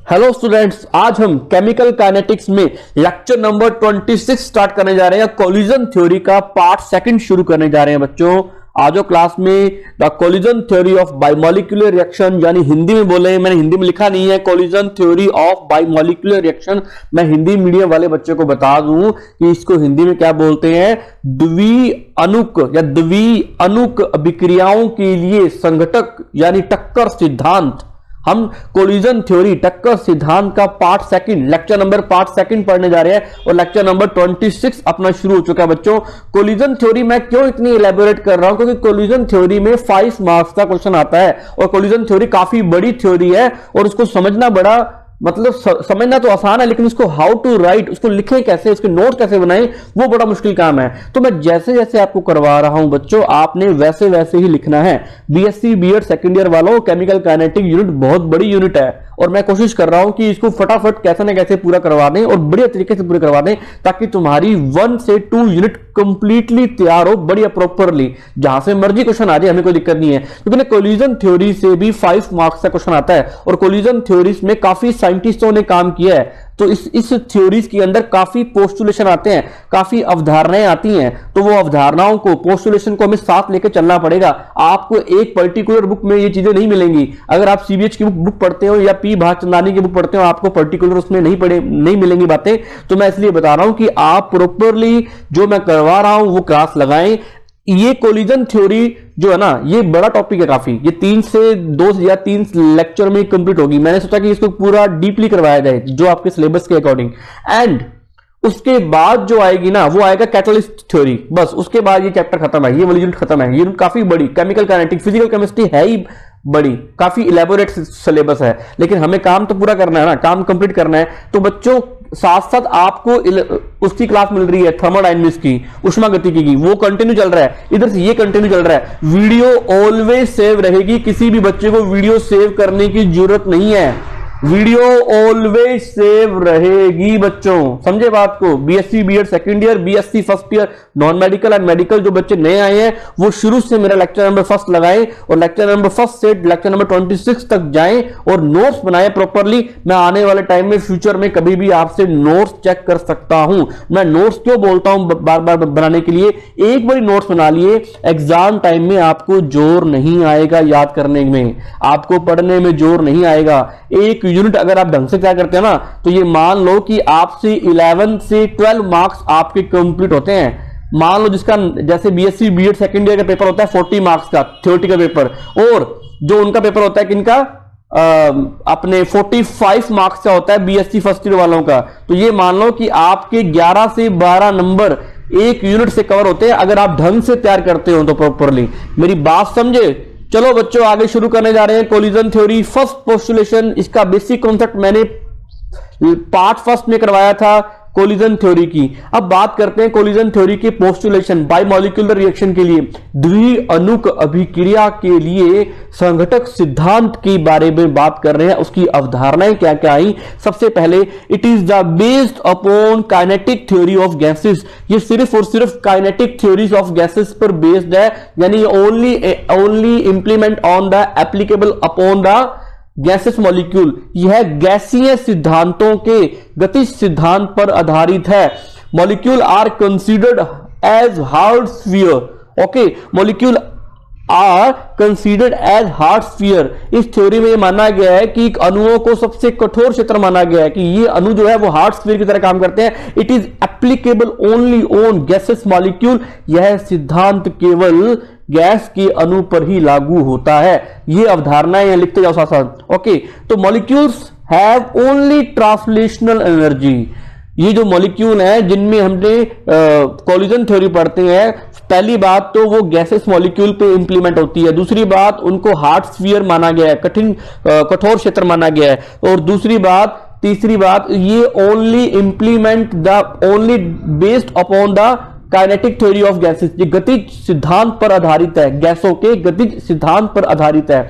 Hello students, आज हम chemical kinetics में लेक्चर नंबर 26 स्टार्ट करने जा रहे हैं। कोलिजन थ्योरी का पार्ट सेकंड शुरू करने जा रहे हैं बच्चों। आजो क्लास में the collision theory of biomolecular reaction, यानी हिंदी में बोले, मैंने हिंदी में लिखा नहीं है collision theory of biomolecular reaction. मैं हिंदी मीडियम वाले बच्चों को बता दूं कि इसको हिंदी में क्या बोलते हैं, द्विअणुक या द्विअणुक अभिक्रियाओं के लिए संघटक यानी टक्कर सिद्धांत। हम कोलिजन थ्योरी टक्कर सिद्धांत का पार्ट सेकंड पार्ट सेकंड पढ़ने जा रहे हैं और लेक्चर नंबर 26 अपना शुरू हो चुका है बच्चों। कोलिजन थ्योरी मैं क्यों इतनी इलेबोरेट कर रहा हूं, क्योंकि कोलिजन थ्योरी में 5 मार्क्स का क्वेश्चन आता है और कोलिजन थ्योरी काफी बड़ी थ्योरी है और उसको समझना बड़ा समझना तो आसान है, लेकिन उसको हाउ टू राइट, उसको लिखें कैसे, उसके नोट कैसे बनाएं, वो बड़ा मुश्किल काम है। तो मैं जैसे जैसे आपको करवा रहा हूं बच्चों, आपने वैसे वैसे ही लिखना है। बीएससी बीएड सेकंड ईयर वालों, केमिकल काइनेटिक यूनिट बहुत बड़ी यूनिट है और मैं कोशिश कर रहा हूं कि इसको फटाफट कैसे ना कैसे पूरा करवा दें और बढ़िया तरीके से पूरा करवा दें, ताकि तुम्हारी 1 से 2 यूनिट कंप्लीटली तैयार हो बढ़िया प्रॉपरली। जहां से मर्जी क्वेश्चन आ जाए, हमें कोई दिक्कत नहीं है, क्योंकि कोलिजन थ्योरी से भी 5 मार्क्स का क्वेश्चन आता है और कोलिजन थ्योरीज में काफी साइंटिस्टों ने काम किया है। तो इस थ्योरीज के अंदर काफी पोस्टुलेशन आते हैं, काफी अवधारणाएं आती हैं, तो वो अवधारणाओं को, पोस्टुलेशन को हमें साथ लेकर चलना पड़ेगा। आपको एक पर्टिकुलर बुक में ये चीजें नहीं मिलेंगी। अगर आप सीबीएच की बुक पढ़ते हो या पी भागचंदानी की बुक पढ़ते हो, आपको पर्टिकुलर उसमें नहीं मिलेंगी बातें। तो मैं इसलिए बता रहा हूं कि आप प्रॉपरली जो मैं करवा रहा हूं वो क्लास लगाएं। ये कोलिजन थ्योरी जो है ना, ये बड़ा टॉपिक है काफी, ये 2 या 3 लेक्चर में कंप्लीट होगी। मैंने सोचा कि इसको पूरा डीपली करवाया जाए जो आपके सिलेबस के अकॉर्डिंग। एंड उसके बाद जो आएगी ना, वो आएगा कैटलिस्ट थ्योरी। बस उसके बाद ये चैप्टर खत्म है, ये वाली यूनिट खत्म है। ये यूनिट काफी बड़ी, केमिकल काइनेटिक, फिजिकल केमिस्ट्री है ही बड़ी, काफी इलेबोरेट सिलेबस है, लेकिन हमें काम तो पूरा करना है ना, काम कंप्लीट करना है। तो बच्चों साथ साथ आपको उसकी क्लास मिल रही है थर्मोडायनेमिक्स की, उष्मागतिकी की, वो कंटिन्यू चल रहा है। इधर से ये कंटिन्यू चल रहा है। वीडियो ऑलवेज सेव रहेगी, किसी भी बच्चे को वीडियो सेव करने की जरूरत नहीं है। वीडियो ऑलवेज सेव रहेगी बच्चों, समझे बात को। BSc BEd second year, BSc first year, non medical and medical जो बच्चे नए आए हैं, वो शुरू से मेरा लेक्चर नंबर 1 लगाएं और लेक्चर नंबर 1 से लेक्चर नंबर 26 तक जाएं और नोट्स बनाएं प्रॉपरली। मैं आने वाले टाइम में, फ्यूचर में कभी भी आपसे नोट्स चेक कर सकता हूं। मैं नोट्स क्यों बोलता हूं बार बार बनाने के लिए, एक बार नोट्स बना लिए, एग्जाम टाइम में आपको जोर नहीं आएगा याद करने में, आपको पढ़ने में जोर नहीं आएगा। एक यूनिट अगर आप ढंग से क्या करते हैं ना, तो ये मान लो कि आपसे 11 से 12 मार्क्स आपके कंप्लीट होते हैं। मान लो जिसका जैसे बीएससी बीएड सेकंड ईयर का पेपर होता है 40 मार्क्स का थ्योरेटिकल पेपर, और जो उनका पेपर होता है किनका, अपने 45 मार्क्स का होता है बीएससी फर्स्ट ईयर वालों का। तो ये मान लो कि आपके 11 से 12 नंबर एक यूनिट से कवर होते हैं, अगर आप ढंग से तैयार करते हो तो प्रॉपरली। मेरी बात समझे। चलो बच्चों, आगे शुरू करने जा रहे हैं। कोलिजन थ्योरी फर्स्ट पोस्टुलेशन, इसका बेसिक कॉन्सेप्ट मैंने पार्ट फर्स्ट में करवाया था कोलिजन थ्योरी की। अब बात करते हैं कोलिजन थ्योरी के पोस्टुलेशन बायोमोलिकुलर रिएक्शन के लिए, द्विअणुक अभिक्रिया के लिए संघटक सिद्धांत के बारे में बात कर रहे हैं। उसकी अवधारणाएं क्या क्या आई। सबसे पहले, it is the based upon kinetic theory of gases. ये सिर्फ और सिर्फ काइनेटिक थ्योरीज ऑफ गैसेस पर बेस्ड है, यानी only implement on the applicable upon the gases molecule. यह गैसीय सिद्धांतों के गतिज सिद्धांत पर आधारित है। Molecule are considered as hard sphere. Okay, molecule are considered as hard sphere. इस थ्योरी में यह माना गया है कि अणुओं को सबसे कठोर क्षेत्र माना गया है, कि ये अणु जो है वो हार्ड स्फीयर की तरह काम करते हैं। It is applicable only on gases molecule. यह सिद्धांत केवल गैस के अणु पर ही लागू होता है। ये अवधारणाएं यहां लिखते जाओ साथ साथ। ओके, तो molecules have only translational energy. ये जो मॉलिक्यूल है जिनमें हमने कोलिजन थ्योरी पढ़ते हैं, पहली बात तो वो गैसेस मॉलिक्यूल पे इंप्लीमेंट होती है। दूसरी बात, उनको हार्ड स्फीयर माना गया है, कठोर क्षेत्र माना गया है। और तीसरी बात, ये only implement the only based upon the kinetic theory of gases. ये गतिज सिद्धांत पर आधारित है, गैसों के गतिज सिद्धांत पर आधारित है।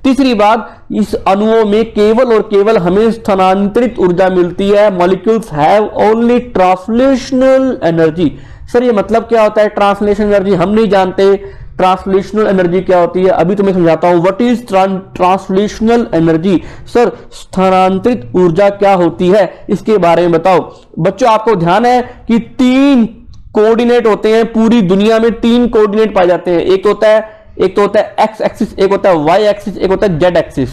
तीसरी बात, इस अणुओं में केवल और केवल हमें स्थानांतरित ऊर्जा मिलती है। Molecules have only translational energy. Sir ये मतलब क्या होता है ट्रांसलेशनल एनर्जी, हम नहीं जानते। ट्रांसलेशनल एनर्जी क्या होती है अभी तो मैं समझाता हूं। What is translational energy? Sir स्थानांतरित ऊर्जा क्या होती है, इसके बारे में बताओ। बच्चों आपको ध्यान है कि 3 कोऑर्डिनेट होते हैं, पूरी दुनिया में 3 कोऑर्डिनेट पाए जाते हैं। एक तो होता है एक्स एक्सिस, एक होता है वाई एक्सिस, एक होता है जेड एक्सिस,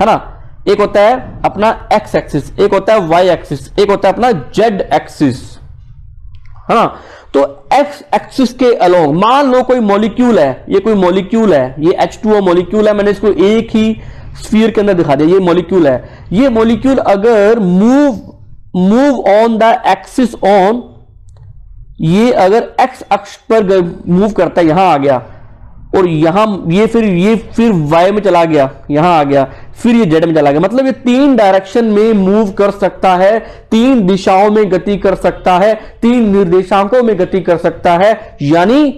है ना। एक होता है अपना एक्स एक्सिस, एक होता है वाई एक्सिस, एक होता है अपना जेड एक्सिस, है ना। तो एक्स एक्सिस के अलोंग मान लो कोई मॉलिक्यूल है, ये कोई मॉलिक्यूल है, ये H2O मॉलिक्यूल है, मैंने इसको एक ही स्फीयर के अंदर दिखा दिया, ये मॉलिक्यूल है। ये मॉलिक्यूल अगर move on the axis on, ये अगर एक्स अक्ष पर मूव करता है, यहां आ गया, और यहां ये फिर वाई में चला गया, यहां आ गया, फिर ये जेड में चला गया, मतलब ये 3 डायरेक्शन में मूव कर सकता है, 3 दिशाओं में गति कर सकता है, 3 निर्देशांकों में गति कर सकता है, यानी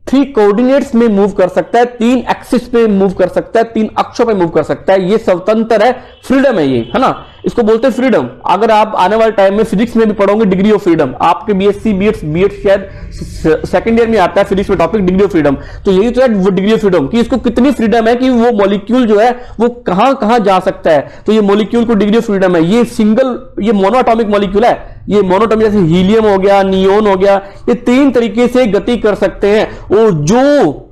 3 कोऑर्डिनेट्स में मूव कर सकता है, 3 एक्सिस पे मूव कर सकता है, 3 अक्षों पे मूव कर सकता है। ये स्वतंत्र है, फ्रीडम है ये, है ना। इसको बोलते हैं फ्रीडम। अगर आप आने वाले टाइम में फिजिक्स में भी पढ़ोगे डिग्री ऑफ फ्रीडम, आपके बीएससी बीएड शायद सेकंड ईयर में आता है फिजिक्स में टॉपिक डिग्री ऑफ फ्रीडम। तो यही तो है वो डिग्री ऑफ फ्रीडम कि इसको कितनी फ्रीडम है कि वो मॉलिक्यूल जो है वो कहां कहां जा सकता है। तो ये मॉलिक्यूल को डिग्री ऑफ फ्रीडम है। ये मोनोएटॉमिक मॉलिक्यूल है, ये मोनोएटॉमिक जैसे हीलियम हो गया, नियोन हो गया, ये 3 तरीके से गति कर सकते हैं। और जो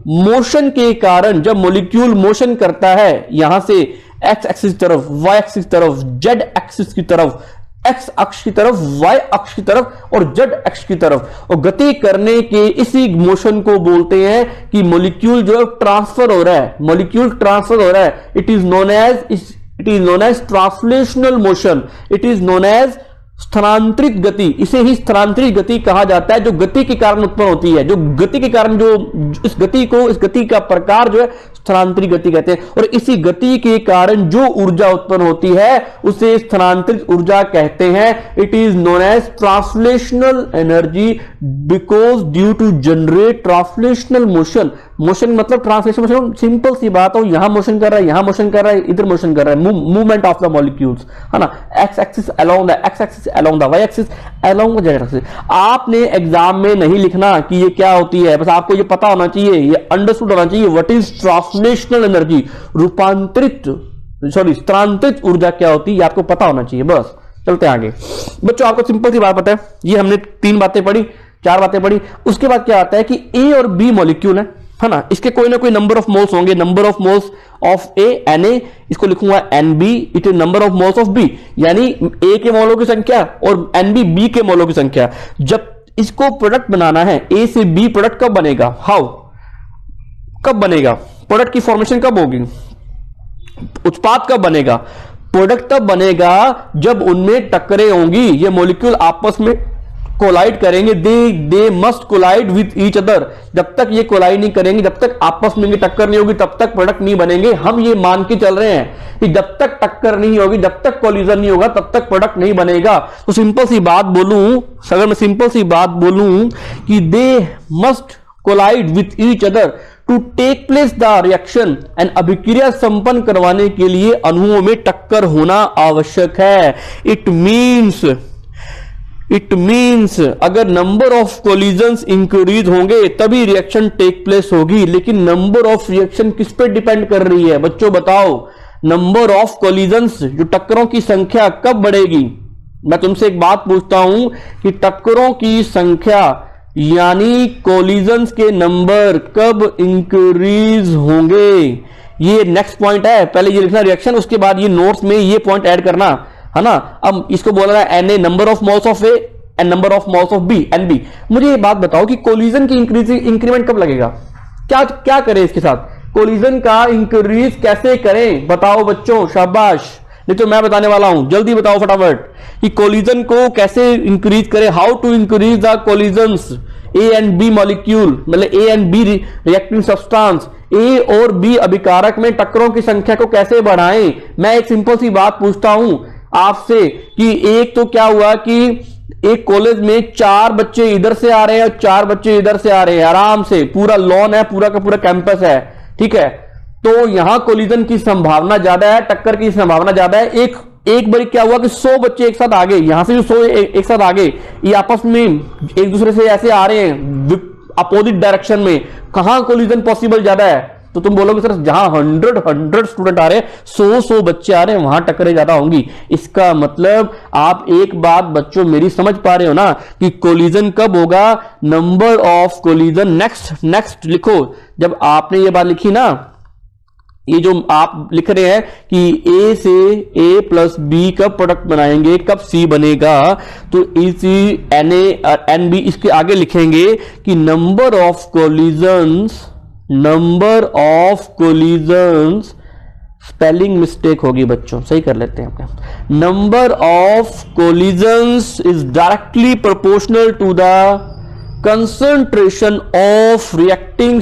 मोशन के कारण, जब मॉलिक्यूल मोशन करता है यहां से एक्स एक्सिस की तरफ, वाई एक्सिस की तरफ, जेड एक्सिस की तरफ, एक्स अक्ष की तरफ, वाई अक्ष की तरफ और जेड अक्ष की तरफ, और गति करने के इसी मोशन को बोलते हैं कि मॉलिक्यूल जो ट्रांसफर हो रहा है, मॉलिक्यूल ट्रांसफर हो रहा है। It is known as translational motion, it is known as स्थानांतरित गति। इसे ही स्थानांतरित गति कहा जाता है, जो गति के कारण उत्पन्न होती है, जो गति के कारण, जो इस गति का प्रकार जो है स्थानांतरित गति कहते हैं। और इसी गति के कारण जो ऊर्जा उत्पन्न होती है उसे स्थानांतरित ऊर्जा कहते हैं। It is known as translational energy because due to generate translational motion. Motion मतलब ट्रांसलेशन मोशन, सिंपल सी बात हो, यहां मोशन कर रहा है, यहां मोशन कर रहा है, इधर मोशन कर रहा है, मूवमेंट ऑफ द मॉलिक्यूल्स, है ना। X axis along the x axis, along the y axis, along the z axis. आपने एग्जाम में नहीं लिखना कि ये क्या होती है, बस आपको ये पता होना चाहिए, ये अंडरस्टूड होना चाहिए। व्हाट इज ट्रांसलेशनल एनर्जी, स्थानांतरित ऊर्जा क्या होती है, ये आपको पता होना चाहिए। बस चलते हैं आगे। बच्चों आपको सिंपल सी बात पता है, ये हमने 3 बातें पढ़ी, 4 बातें पढ़ी। उसके बाद क्या आता है कि ए और बी मॉलिक्यूल है ना, इसके कोई ना कोई नंबर ऑफ मोल्स होंगे। Number of moles of A N A, इसको लिखूंगा N B, it is number of moles of B, यानी ए के मोलों की संख्या और एन बी के मोलों की संख्या। जब इसको प्रोडक्ट बनाना है, ए से बी प्रोडक्ट कब बनेगा, कब बनेगा प्रोडक्ट की फॉर्मेशन कब होगी, उत्पाद कब बनेगा, प्रोडक्ट तब बनेगा जब उनमें टक्करें होंगी, ये मॉलिक्यूल आपस में कोलाइड करेंगे। They must collide with each other. जब तक ये कोलाइड नहीं करेंगे, जब तक आपस में टक्कर नहीं होगी, तब तक प्रोडक्ट नहीं बनेंगे। हम ये मान के चल रहे हैं कि जब तक टक्कर नहीं होगी, जब तक कोलिजन नहीं होगा, तब तक प्रोडक्ट नहीं बनेगा। तो सिंपल सी बात बोलूं, अगर मैं सिंपल सी बात बोलूं कि they must collide with each other to take place the reaction, and अभिक्रिया संपन्न करवाने के लिए अणुओं में टक्कर होना आवश्यक है। इट मीन्स अगर नंबर ऑफ कोलिजन्स इंक्रीज होंगे तभी रिएक्शन टेक प्लेस होगी। लेकिन नंबर ऑफ रिएक्शन किस पे डिपेंड कर रही है बच्चों, बताओ। नंबर ऑफ कोलिजन्स, जो टक्करों की संख्या कब बढ़ेगी। मैं तुमसे एक बात पूछता हूं कि टक्करों की संख्या यानी कोलिजन्स के नंबर कब इंक्रीज होंगे। ये नेक्स्ट पॉइंट है, पहले ये लिखना रिएक्शन, उसके बाद ये नोट्स में ये पॉइंट ऐड करना, है ना। अब इसको बोल रहा है N A, number of moles of A and number of moles of B, N B. मुझे ये बात बताओ कि कोलिजन की इंक्रीमेंट कब लगेगा, क्या करें इसके साथ, कोलिजन का इंक्रीज कैसे करें, बताओ बच्चों, शाबाश। नहीं तो मैं बताने वाला हूं, जल्दी बताओ फटाफट कि कोलिजन को कैसे इंक्रीज करें, how to increase the collisions A and B molecule, मतलब A and B reacting substance, A और बी अभिकारक में टक्करों की संख्या को कैसे बढ़ाएं। मैं एक सिंपल सी बात पूछता हूं आपसे कि एक तो क्या हुआ कि एक कॉलेज में 4 बच्चे इधर से आ रहे हैं और 4 बच्चे इधर से आ रहे हैं, आराम से पूरा लॉन है, पूरा का पूरा कैंपस है, ठीक है। तो यहां कोलिजन की संभावना ज्यादा है, टक्कर की संभावना ज्यादा है। एक बार क्या हुआ कि 100 बच्चे एक साथ आ गए, यहां से भी 100 एक साथ आ गए, ये आपस में एक दूसरे से ऐसे आ रहे हैं अपोजिट डायरेक्शन में, कहां कोलिजन पॉसिबल ज्यादा है? तो तुम बोलोगे सर जहां 100 स्टूडेंट आ रहे हैं, 100 बच्चे आ रहे हैं, वहां टक्करें ज्यादा होंगी। इसका मतलब आप एक बात बच्चों मेरी समझ पा रहे हो ना कि कोलिजन कब होगा? नंबर ऑफ कोलिजन, नेक्स्ट लिखो। जब आपने ये बात लिखी ना, ये जो आप लिख रहे हैं कि ए से ए प्लस बी का प्रोडक्ट बनाएंगे, कब सी बनेगा? तो इसी एन ए और एन बी, इसके आगे लिखेंगे कि number of collisions, spelling mistake होगी बच्चों, सही कर लेते हैं अपने। Number of collisions is directly proportional to the concentration of reacting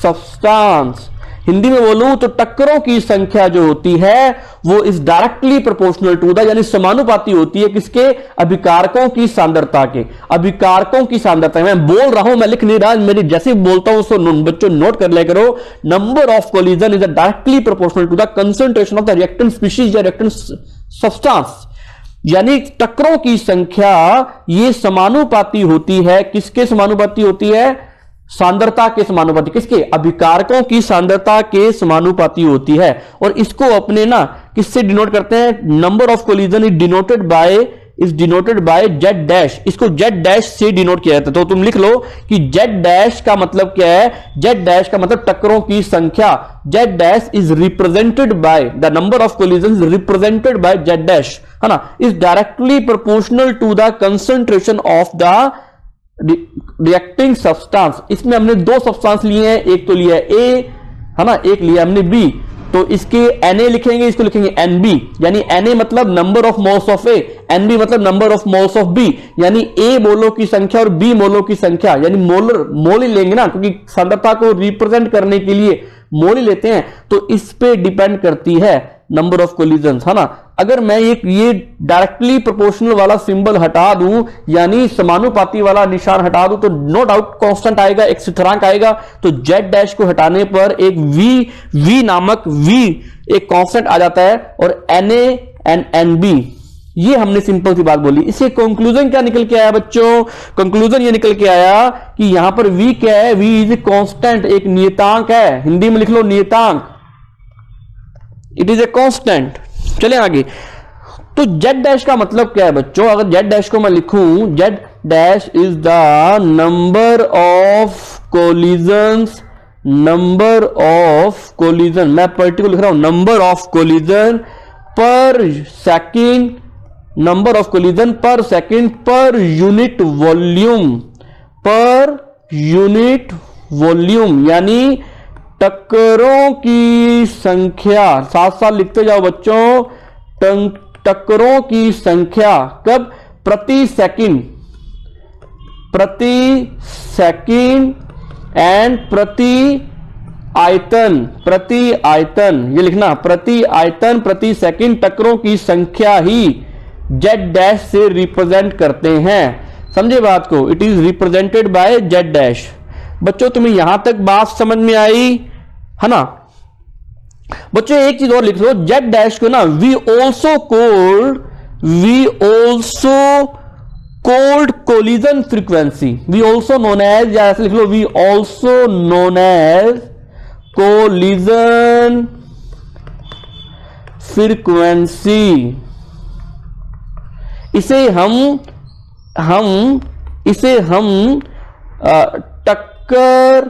substance. Hindi में बोलूं तो टक्करों की संख्या जो होती है वो is directly proportional to the, यानी समानुपाती होती है किसके? अभिकारकों की सांद्रता के। अभिकारकों की सांद्रता, मैं बोल रहा हूं, मैं लिख नहीं रहा, मेरी जैसे बोलता हूं उसको बच्चों नोट कर ले करो। Number of collision is directly proportional to the concentration of the reactant species या रिएक्टेंट सब्सटेंस, यानी टक्करों की संख्या ये समानुपाती होती है। किसके समानुपाती होती है? सांद्रता के समानुपाती। किसके? अभिकारकों की सांद्रता के समानुपाती होती है। और इसको अपने ना किससे डिनोट करते हैं? Number of collision is denoted by Z dash. इसको जेड डैश से डिनोट किया जाता है। तो तुम लिख लो कि जेड डैश का मतलब क्या है? जेड डैश का मतलब टक्करों की संख्या। Z dash is represented by the number of collision represented by Z dash, है ना, is directly proportional to the concentration of the reacting substance. इसमें हमने दो सब्सटेंस लिए हैं, एक तो लिया है ए, है ना, एक लिया हमने बी। तो इसके Na लिखेंगे, इसको लिखेंगे Nb, यानी Na मतलब number of moles of A, Nb मतलब number of moles of B, यानी ए मोलों की संख्या और बी मोलों की संख्या, यानी मोल ही लेंगे ना, क्योंकि सांद्रता को रिप्रेजेंट करने के लिए मोल ही लेते हैं। तो इस पे डिपेंड करती है नंबर ऑफ कोलिजन, है ना। अगर मैं ये डायरेक्टली प्रोपोर्शनल वाला सिंबल हटा दूं, यानी समानुपाती वाला निशान हटा दूं, तो नो डाउट कांस्टेंट आएगा, एक स्थिरांक आएगा। तो जेड डैश को हटाने पर एक वी नामक एक कांस्टेंट आ जाता है, और Na एंड Nb, ये हमने सिंपल सी बात बोली। इससे कंक्लूजन क्या निकल के आया बच्चों? कंक्लूजन ये निकल के आया कि यहां पर V क्या है? V इज ए कांस्टेंट, एक नियतांक है। हिंदी में लिख लो नियतांक, इट इज ए कांस्टेंट। चले आगे। तो जेड डैश का मतलब क्या है बच्चों? अगर जेड डैश को मैं लिखूं, Z dash is the number of collision, मैं पर्टिकुलर लिख रहा हूं, नंबर ऑफ कोलिजन पर सेकंड, नंबर ऑफ कोलिजन पर सेकंड पर यूनिट वॉल्यूम, यानी टक्करों की संख्या। साथ साथ लिखते जाओ बच्चों, टक्करों की संख्या कब? प्रति सेकंड एंड प्रति आयतन, ये लिखना, प्रति आयतन प्रति सेकंड टक्करों की संख्या ही जेड डैश से रिप्रेजेंट करते हैं। समझे बात को? It is represented by Z dash. बच्चों तुम्हें यहां तक बात समझ में आई, है ना? बच्चों एक चीज और लिख लो, जेड डैश को ना we also called collision frequency, we also known as, या ऐसे लिख लो, we also known as collision frequency. इसे हम टक्कर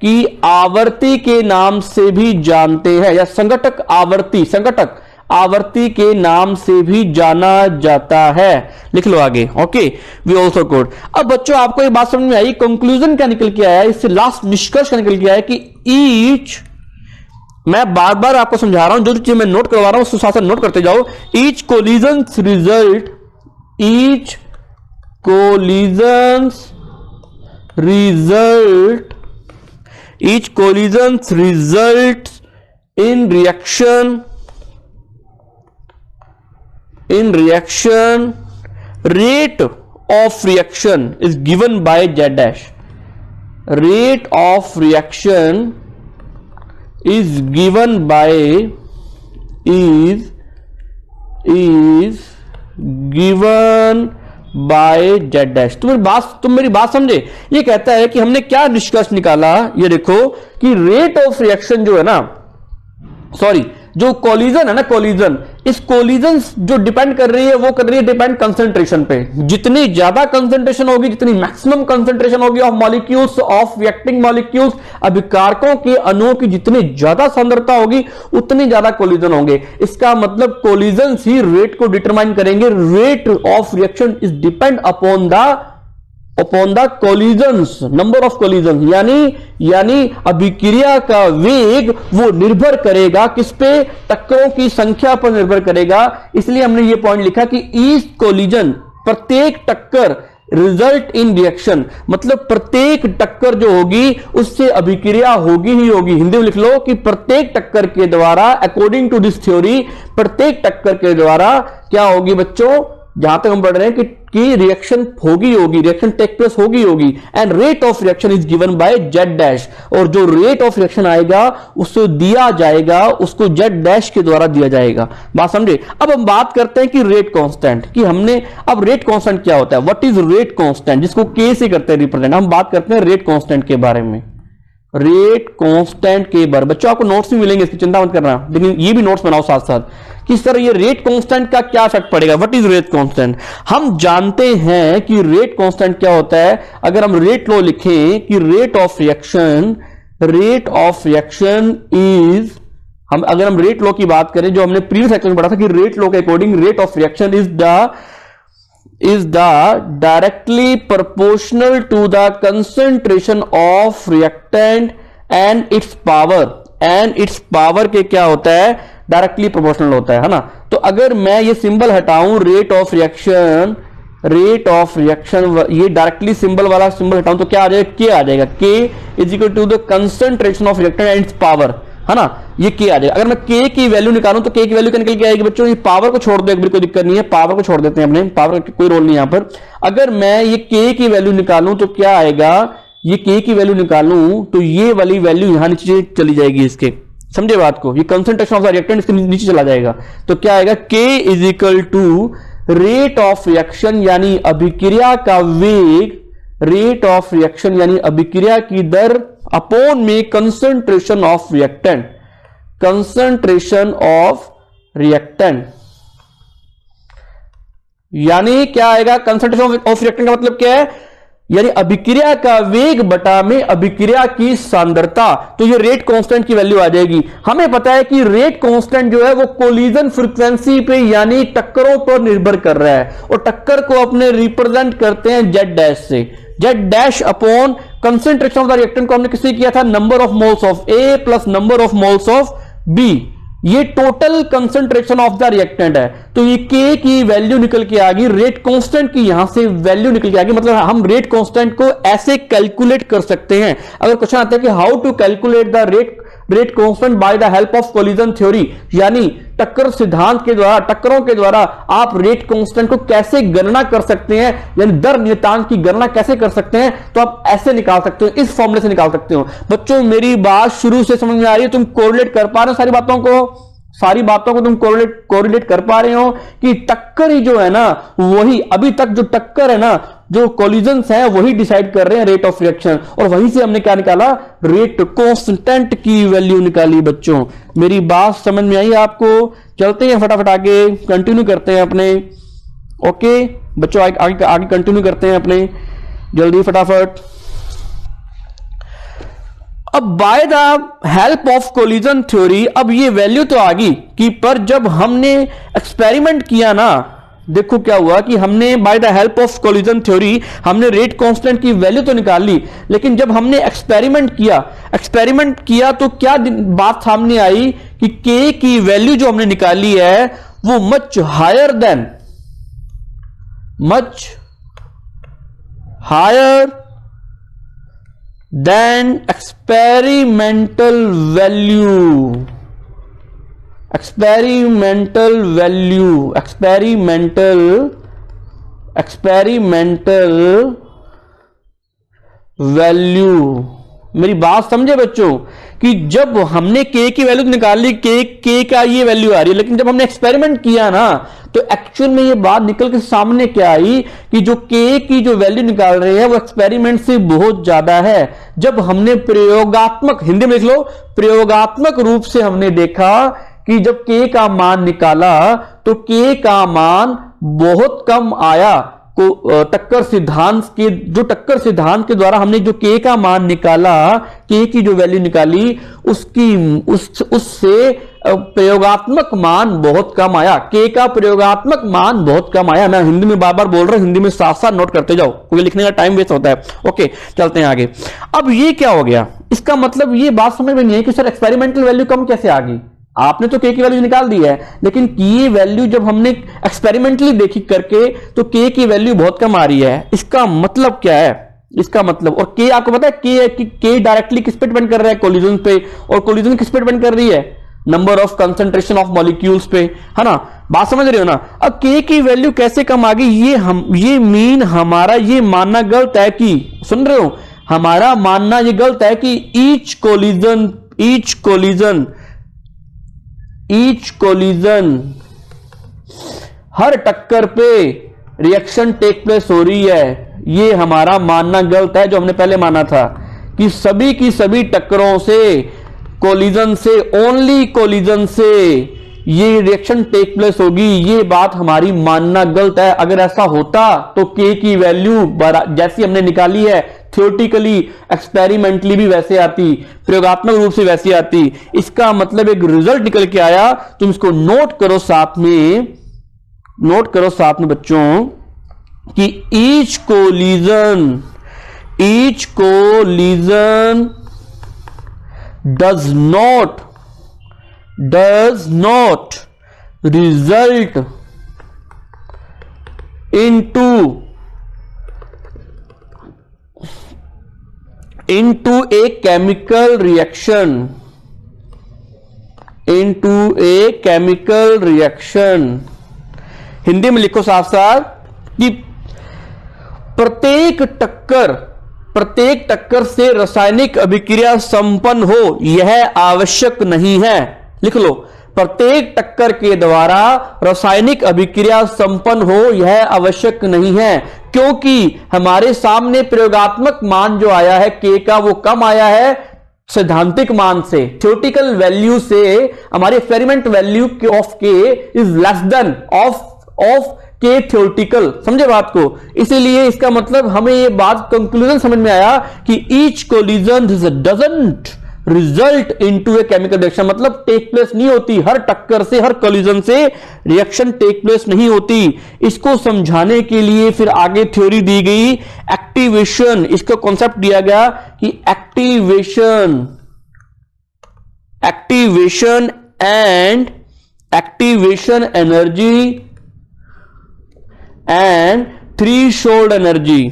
की आवर्ती के नाम से भी जानते हैं, या संघटक आवर्ती के नाम से भी जाना जाता है। लिख लो आगे, ओके। We also code. अब बच्चों आपको एक बात समझ में आई, कंक्लूजन क्या निकल के आया, इससे लास्ट निष्कर्ष क्या निकल के आया कि ईच, मैं बार बार आपको समझा रहा हूं, जो चीज मैं नोट करवा रहा हूं उसको साथ साथ नोट करते जाओ। Each collisions result in reaction, rate of reaction is given by Z dash. Rate of reaction is given by by Z dash. तुम मेरी बात समझे। ये कहता है कि हमने क्या निष्कर्ष निकाला, ये देखो कि रेट ऑफ रिएक्शन जो है ना, सॉरी जो कोलिजन है ना, कोलिजन, इस कोलिजन जो डिपेंड कर रही है वो कर रही है डिपेंड कंसंट्रेशन पे। जितनी ज्यादा कंसंट्रेशन होगी, जितनी मैक्सिमम कंसंट्रेशन होगी of molecules, of reacting molecules, अभिकारकों के अणुओं की जितनी ज्यादा सांद्रता होगी उतनी ज्यादा कोलिजन होंगे। इसका मतलब कोलिजन ही रेट को डिटरमाइन करेंगे। Rate of reaction is depend upon the collisions, number of collision, यानी अभिक्रिया का वेग वो निर्भर करेगा किस पे, टक्करों की संख्या पर निर्भर करेगा। इसलिए हमने ये पॉइंट लिखा कि ईच कोलिजन, प्रत्येक टक्कर, रिजल्ट इन रिएक्शन, मतलब प्रत्येक टक्कर जो होगी उससे अभिक्रिया होगी ही होगी। हिंदी में लिख लो कि प्रत्येक टक्कर के द्वारा, अकॉर्डिंग टू दिस थ्योरी, प्रत्येक टक्कर के द्वारा क्या होगी बच्चों, जहां तक हम पढ़ रहे हैं कि रिएक्शन होगी, रिएक्शन टेक प्लेस होगी। And rate of reaction is given by Z dash, और जो रेट ऑफ रिएक्शन आएगा उसको दिया जाएगा, उसको जेड डैश के द्वारा दिया जाएगा। बात समझे। अब हम बात करते हैं कि रेट कांस्टेंट, कि हमने अब रेट कांस्टेंट क्या होता है, व्हाट इज रेट कांस्टेंट, जिसको के से करते हैं रिप्रेजेंट। हम बात करते हैं रेट कांस्टेंट के बारे में। रेट कांस्टेंट के बारे, बच्चों आपको नोट्स भी मिलेंगे, इसकी चिंता मत करना, लेकिन ये भी नोट्स बनाओ साथ साथ कि सर ये रेट कांस्टेंट का क्या इफेक्ट पड़ेगा। What is rate constant. हम जानते हैं कि रेट कांस्टेंट क्या होता है। अगर हम रेट लॉ लिखें कि रेट ऑफ रिएक्शन इज, अगर हम रेट लॉ की बात करें, जो हमने प्रीवियस लेक्चर में पढ़ा था कि रेट लॉ के according rate of reaction is directly proportional to the concentration of reactant and its power के क्या होता है, डायरेक्टली प्रोपोर्शनल होता है ना। तो अगर मैं ये सिंबल हटाऊं, रेट ऑफ रिएक्शन, ये डायरेक्टली सिंबल वाला सिंबल हटाऊं तो क्या आ जाएगा, के आ जाएगा। K is equal to the concentration of reactant and its power, है ना, ये के आ जाएगा। अगर मैं के की वैल्यू निकालूं तो के की वैल्यू निकल के आएगी बच्चों, ये पावर को छोड़ दो, एक भी कोई दिक्कत नहीं है, पावर को छोड़ देते हैं अपने, पावर का कोई रोल नहीं यहां पर। अगर मैं ये के की वैल्यू निकालूं तो क्या आएगा, ये के की वैल्यू निकालूं तो ये वाली वैल्यू यहां नीचे चली जाएगी इसके, समझे बात को, ये कंसंट्रेशन ऑफ द रिएक्टेंट इसके नीचे चला जाएगा। तो क्या आएगा, k is equal to rate of reaction यानी अभिक्रिया का वेग, रेट ऑफ रिएक्शन यानी अभिक्रिया की दर अपॉन में कंसंट्रेशन ऑफ रिएक्टेंट, यानी क्या आएगा, कंसंट्रेशन ऑफ रिएक्टेंट का मतलब क्या है, यानी अभिक्रिया का वेग बटा में अभिक्रिया की सांद्रता। तो ये रेट कांस्टेंट की वैल्यू आ जाएगी। हमें पता है कि रेट कांस्टेंट जो है वो कोलिजन फ्रीक्वेंसी पे यानी टक्करों पर निर्भर कर रहा है, और टक्कर को अपने रिप्रेजेंट करते हैं जेड डैश से। Z dash upon concentration of the reactant को हमने किससे किया था, number of moles of A plus number of moles of B, ये total concentration of the reactant है। तो ये के की वैल्यू निकल के आ गई, रेट कांस्टेंट की यहां से वैल्यू निकल के आ गई। मतलब हम रेट कांस्टेंट को ऐसे कैलकुलेट कर सकते हैं। अगर क्वेश्चन आता है कि how to calculate the rate constant by the help of collision theory, यानी टक्कर सिद्धांत के द्वारा, टक्करों के द्वारा आप रेट कांस्टेंट को कैसे गणना कर सकते हैं, यानी दर नियतांक की गणना कैसे कर सकते हैं, तो आप ऐसे निकाल सकते हो, इस फॉर्मूले से निकाल सकते हो। बच्चों मेरी बात शुरू से समझ में आ रही है, तुम कोरिलेट कर पा रहे हो सारी बातों को तुम कोरिलेट कर पा रहे हो कि टक्कर ही जो है ना, वही अभी तक जो टक्कर है ना, जो कोलिजन्स है वही डिसाइड कर रहे हैं रेट ऑफ रिएक्शन, और वहीं से हमने क्या निकाला, रेट कांस्टेंट की वैल्यू निकाली। बच्चों मेरी बात समझ में आई आपको। चलते हैं फटाफट आगे, कंटिन्यू करते हैं अपने, ओके बच्चों आगे कंटिन्यू करते हैं अपने, जल्दी फटाफट। अब bye the help of collision theory, अब ये वैल्यू तो आ गई कि, पर जब हमने एक्सपेरिमेंट किया ना, देखो क्या हुआ कि हमने bye the help of collision theory हमने रेट कांस्टेंट की वैल्यू तो निकाल ली, लेकिन जब हमने एक्सपेरिमेंट किया तो क्या बात सामने आई कि के की वैल्यू जो हमने निकाली है वो much higher than experimental value मेरी बात समझे बच्चों, कि जब हमने के की वैल्यू निकाली, के का ये वैल्यू आ रही है, लेकिन जब हमने एक्सपेरिमेंट किया ना तो एक्चुअल में ये बात निकल के सामने क्या आई कि जो के की जो वैल्यू निकाल रहे हैं वो एक्सपेरिमेंट से बहुत ज्यादा है। जब हमने प्रयोगात्मक, हिंदी में लिख लो, प्रयोगात्मक रूप से हमने देखा कि जब के का मान निकाला तो के का मान बहुत कम आया। टक्कर सिद्धांत के, जो टक्कर सिद्धांत के द्वारा हमने जो के का मान निकाला, के की जो वैल्यू निकाली, उससे प्रयोगात्मक मान बहुत कम आया। के का प्रयोगात्मक मान बहुत कम आया। मैं हिंदी में बार बार बोल रहा हूं, हिंदी में साथ साथ नोट करते जाओ क्योंकि लिखने का टाइम वेस्ट होता है। ओके, चलते हैं आगे। अब ये क्या हो गया, इसका मतलब ये बात समझ में नहीं है कि सर एक्सपेरिमेंटल वैल्यू कम कैसे आ गई। आपने तो के की वैल्यू निकाल दी है, लेकिन की वैल्यू जब हमने एक्सपेरिमेंटली देखी करके तो के की वैल्यू बहुत कम आ रही है। इसका मतलब क्या है, इसका मतलब, और के आपको पता है के डायरेक्टली किस पे डिपेंड कर रहा है, कोलिजन पे, और कोलिजन किस पे डिपेंड कर रही है, number of concentration of molecules पे, है ना। बात समझ रहे हो ना। अब के की वैल्यू कैसे कम आ गई, ये मीन हमारा ये मानना गलत है कि, सुन रहे हो, हमारा मानना ये गलत है कि ईच कोलिजन हर टक्कर पे रिएक्शन टेक प्लेस हो रही है। ये हमारा मानना गलत है जो हमने पहले माना था कि सभी की सभी टक्करों से, कोलिजन से, ओनली कोलिजन से ये रिएक्शन टेक प्लेस होगी। ये बात हमारी मानना गलत है। अगर ऐसा होता तो के की वैल्यू जैसी हमने निकाली है थियोरेटिकली, एक्सपेरिमेंटली भी वैसे आती, प्रयोगात्मक रूप से वैसे आती। इसका मतलब एक रिजल्ट निकल के आया। तुम इसको नोट करो साथ में, नोट करो साथ में बच्चों, कि each collision does not result into a chemical reaction। Hindi में लिखो साफ साफ कि प्रत्येक टक्कर से रासायनिक अभिक्रिया संपन्न हो यह आवश्यक नहीं है। लिख लो, प्रत्येक टक्कर के द्वारा रासायनिक अभिक्रिया संपन्न हो यह आवश्यक नहीं है, क्योंकि हमारे सामने प्रयोगात्मक मान जो आया है के का वो कम आया है सैद्धांतिक मान से, थ्योरेटिकल वैल्यू से। हमारी एक्सपेरिमेंट वैल्यू ऑफ के इज लेस देन ऑफ के थ्योरेटिकल। समझे बात को। इसीलिए इसका मतलब हमें ये बात कंक्लूजन समझ में आया कि each collision doesn't result into a chemical reaction, मतलब टेक प्लेस नहीं होती, हर टक्कर से, हर कोलिजन से रिएक्शन टेक प्लेस नहीं होती। इसको समझाने के लिए फिर आगे थ्योरी दी गई एक्टिवेशन। इसका कॉन्सेप्ट दिया गया कि activation energy and threshold energy.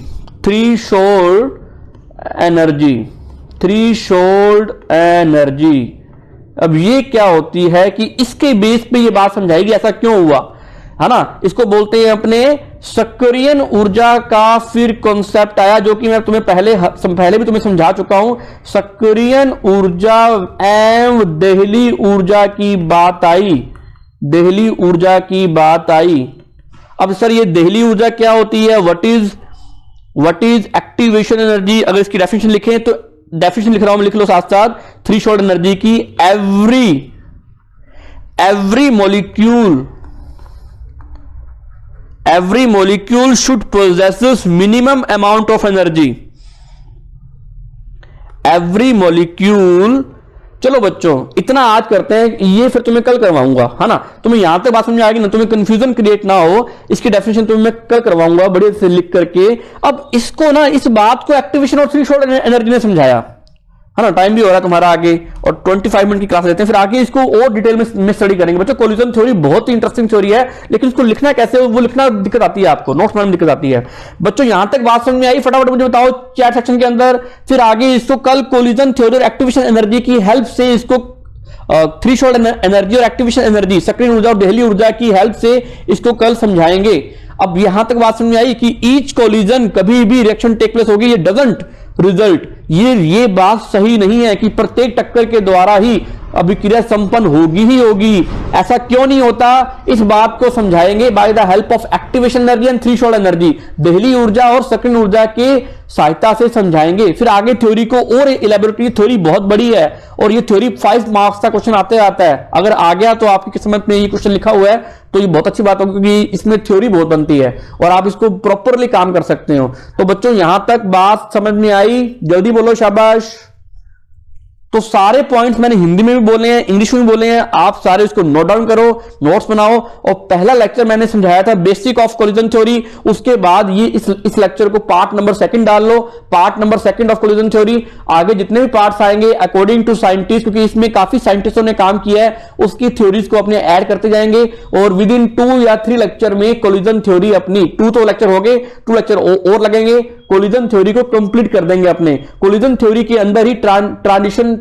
अब ये क्या होती है कि इसके बेस पे ये बात समझाएगी ऐसा क्यों हुआ, है ना। इसको बोलते हैं अपने सक्रियन ऊर्जा का फिर कॉन्सेप्ट आया, जो कि मैं तुम्हें पहले भी तुम्हें समझा चुका हूं। सक्रियन ऊर्जा एवं देहली ऊर्जा की बात आई। अब सर ये देहली ऊर्जा क्या होती है, व्हाट इज एक्टिवेशन एनर्जी। अगर इसकी डेफिनेशन लिखें तो डेफिनेशन लिख रहा हूं, लिख लो साथ साथ, थ्रीशोल्ड एनर्जी की, every molecule should possesses minimum amount of energy। every molecule, चलो बच्चों इतना आज करते हैं, ये फिर तुम्हें कल करवाऊंगा, है ना। तुम्हें यहां तक बात समझ में आएगी ना, तुम्हें कंफ्यूजन क्रिएट ना हो, इसकी डेफिनेशन तुम्हें मैं कल करवाऊंगा बड़े से लिख करके। अब इसको ना, इस बात को एक्टिवेशन और थ्रीशोल्ड एनर्जी ने समझाया, है ना। टाइम भी हो रहा है तुम्हारा आगे, और 25 मिनट की क्लास लेते हैं, फिर आगे इसको और डिटेल में स्टडी करेंगे। बच्चों कोलिजन थ्योरी बहुत ही इंटरेस्टिंग थ्योरी है, लेकिन उसको लिखना कैसे, वो लिखना दिक्कत आती है आपको, नोट्स में दिक्कत आती है। बच्चों यहां तक बात समझ में आई, फटाफट मुझे बताओ चैट सेक्शन के अंदर। फिर आगे इसको कल कोलिजन थ्योरी और एक्टिवेशन एनर्जी की हेल्प से, इसको थ्रीशोल्ड एनर्जी और एक्टिवेशन एनर्जी, सक्रिय ऊर्जा और देहली ऊर्जा की हेल्प से इसको कल समझाएंगे। अब यहां तक बात समझ में आई कि ईच कोलिजन कभी भी रिएक्शन टेक प्लेस होगी, ये डजंट रिजल्ट। ये बात सही नहीं है कि प्रत्येक टक्कर के द्वारा ही अभिक्रिया संपन्न होगी ही होगी। ऐसा क्यों नहीं होता, इस बात को समझाएंगे by the help of activation energy and threshold energy. दहली ऊर्जा और सक्रिय ऊर्जा के सहायता से समझाएंगे। फिर आगे थ्योरी को और इलेबोरेटली, थ्योरी बहुत बड़ी है और ये थ्योरी 5 मार्क्स का क्वेश्चन आते आता है। अगर आ गया तो आपकी किस्मत में ये क्वेश्चन लिखा हुआ है तो ये बहुत अच्छी बात होगी, क्योंकि इसमें थ्योरी बहुत बनती है और आप इसको प्रॉपरली काम कर सकते हो। तो बच्चों यहां तक बात समझ में आई? जल्दी बोलो शाबाश। तो सारे पॉइंट्स मैंने हिंदी में भी बोले हैं, इंग्लिश में भी बोले हैं, आप सारे इसको नोट डाउन करो, नोट्स बनाओ। और पहला लेक्चर मैंने समझाया था बेसिक ऑफ कोलिजन थ्योरी, उसके बाद ये इस लेक्चर को पार्ट नंबर 2 डाल लो, part number 2 of collision theory. आगे जितने भी पार्ट्स आएंगे अकॉर्डिंग टू साइंटिस्ट, क्योंकि इसमें काफी साइंटिस्टों ने काम किया है, उसकी थ्योरीज को अपने ऐड करते जाएंगे और विद इन 2 या 3 लेक्चर में कोलिजन थ्योरी अपनी 2 तो लेक्चर हो गए, 2 लेक्चर और लगेंगे, कोलिजन थ्योरी को कंप्लीट कर देंगे अपने। कोलिजन थ्योरी के अंदर ही ट्रांजिशन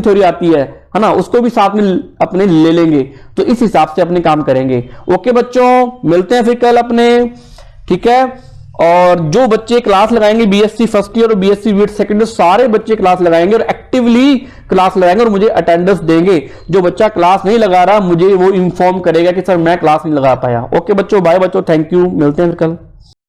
थ्योरी आती है ना, उसको भी साथ में अपने ले लेंगे। तो इस हिसाब से अपने काम करेंगे। ओके बच्चों, मिलते हैं फिर कल अपने, ठीक है। और जो बच्चे क्लास लगाएंगे बीएससी फर्स्ट ईयर और बीएससी बीएड सेकंड ईयर, सारे बच्चे क्लास लगाएंगे और एक्टिवली क्लास लगाएंगे और मुझे अटेंडेंस देंगे। जो बच्चा क्लास नहीं लगा रहा मुझे वो इन्फॉर्म करेगा कि सर मैं क्लास नहीं लगा पाया। ओके बच्चों, बाय बच्चों, थैंक यू, मिलते हैं फिर कल।